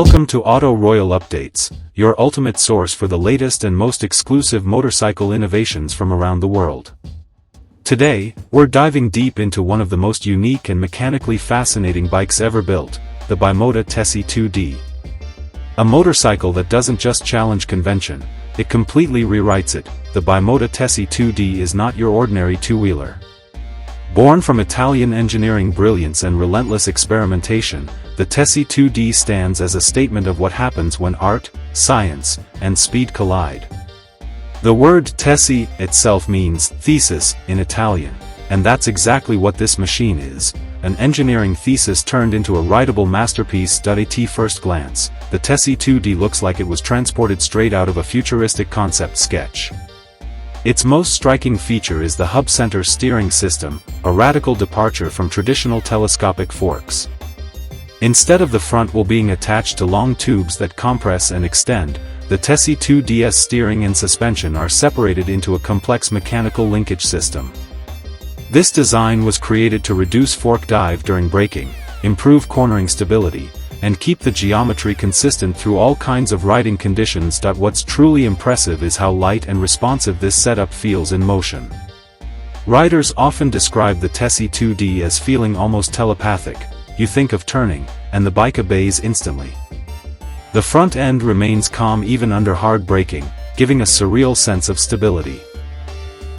Welcome to Auto Royal Updates, your ultimate source for the latest and most exclusive motorcycle innovations from around the world. Today, we're diving deep into one of the most unique and mechanically fascinating bikes ever built, the BIMOTA Tesi 2D. A motorcycle that doesn't just challenge convention, it completely rewrites it. The BIMOTA Tesi 2D is not your ordinary two-wheeler. Born from Italian engineering brilliance and relentless experimentation, the Tesi 2D stands as a statement of what happens when art, science, and speed collide. The word Tesi itself means thesis in Italian, and that's exactly what this machine is, an engineering thesis turned into a rideable masterpiece. At first glance, the Tesi 2D looks like it was transported straight out of a futuristic concept sketch. Its most striking feature is the hub-center steering system, a radical departure from traditional telescopic forks. Instead of the front wheel being attached to long tubes that compress and extend, the Tesi 2D's steering and suspension are separated into a complex mechanical linkage system. This design was created to reduce fork dive during braking, improve cornering stability, and keep the geometry consistent through all kinds of riding conditions. What's truly impressive is how light and responsive this setup feels in motion. Riders often describe the Tesi 2D as feeling almost telepathic. You think of turning, and the bike obeys instantly. The front end remains calm even under hard braking, giving a surreal sense of stability.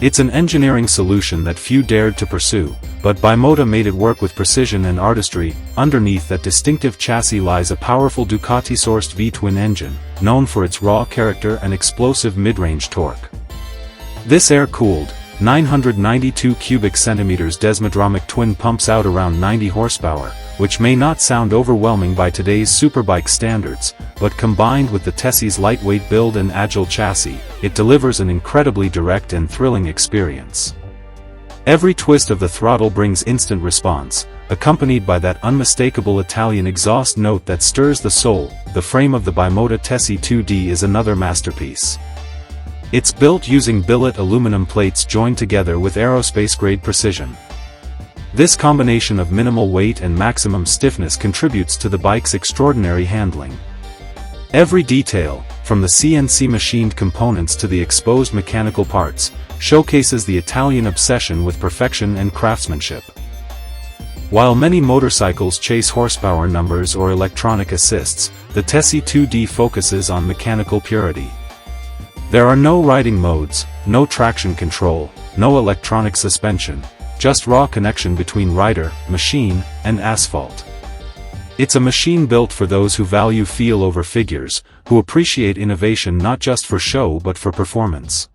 It's an engineering solution that few dared to pursue, but BIMOTA made it work with precision and artistry. Underneath that distinctive chassis lies a powerful Ducati-sourced V-twin engine, known for its raw character and explosive mid-range torque. This air-cooled, 992 cubic centimeters desmodromic twin pumps out around 90 horsepower, which may not sound overwhelming by today's superbike standards, but combined with the Tesi's lightweight build and agile chassis, it delivers an incredibly direct and thrilling experience. Every twist of the throttle brings instant response, accompanied by that unmistakable Italian exhaust note that stirs the soul. The frame of the BIMOTA Tesi 2D is another masterpiece. It's built using billet aluminum plates joined together with aerospace-grade precision. This combination of minimal weight and maximum stiffness contributes to the bike's extraordinary handling. Every detail, from the CNC machined components to the exposed mechanical parts, showcases the Italian obsession with perfection and craftsmanship. While many motorcycles chase horsepower numbers or electronic assists, the Tesi 2D focuses on mechanical purity. There are no riding modes, no traction control, no electronic suspension, just raw connection between rider, machine, and asphalt. It's a machine built for those who value feel over figures, who appreciate innovation not just for show but for performance.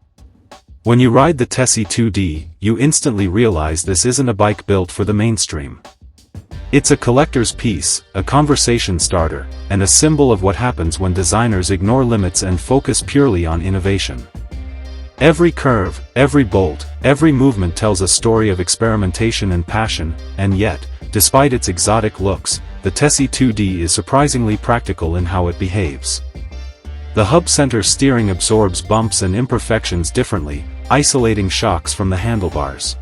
When you ride the Tesi 2D, you instantly realize this isn't a bike built for the mainstream. It's a collector's piece, a conversation starter, and a symbol of what happens when designers ignore limits and focus purely on innovation. Every curve, every bolt, every movement tells a story of experimentation and passion, and yet, despite its exotic looks, the Tesi 2D is surprisingly practical in how it behaves. The hub-center steering absorbs bumps and imperfections differently, isolating shocks from the handlebars.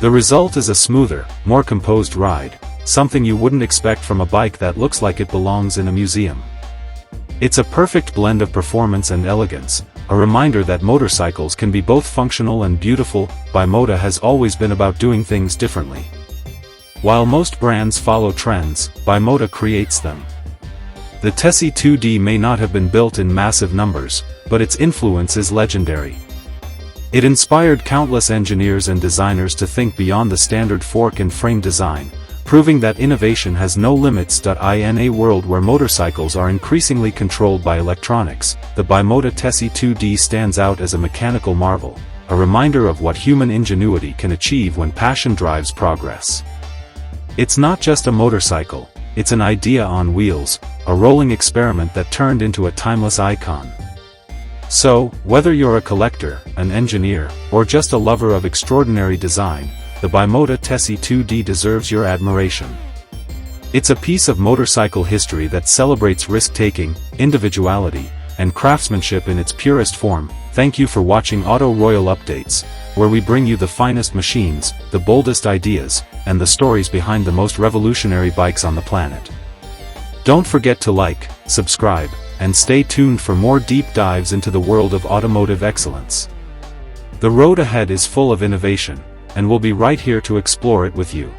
The result is a smoother, more composed ride, something you wouldn't expect from a bike that looks like it belongs in a museum. It's a perfect blend of performance and elegance, a reminder that motorcycles can be both functional and beautiful. BIMOTA has always been about doing things differently. While most brands follow trends, BIMOTA creates them. The Tesi 2D may not have been built in massive numbers, but its influence is legendary. It inspired countless engineers and designers to think beyond the standard fork and frame design, proving that innovation has no limits. In a world where motorcycles are increasingly controlled by electronics, the BIMOTA Tesi 2D stands out as a mechanical marvel, a reminder of what human ingenuity can achieve when passion drives progress. It's not just a motorcycle, it's an idea on wheels, a rolling experiment that turned into a timeless icon. So, whether you're a collector, an engineer, or just a lover of extraordinary design, the BIMOTA Tesi 2D deserves your admiration. It's a piece of motorcycle history that celebrates risk-taking, individuality, and craftsmanship in its purest form. Thank you for watching Auto Royal Updates, where we bring you the finest machines, the boldest ideas, and the stories behind the most revolutionary bikes on the planet. Don't forget to like, subscribe, and stay tuned for more deep dives into the world of automotive excellence. The road ahead is full of innovation, and we'll be right here to explore it with you.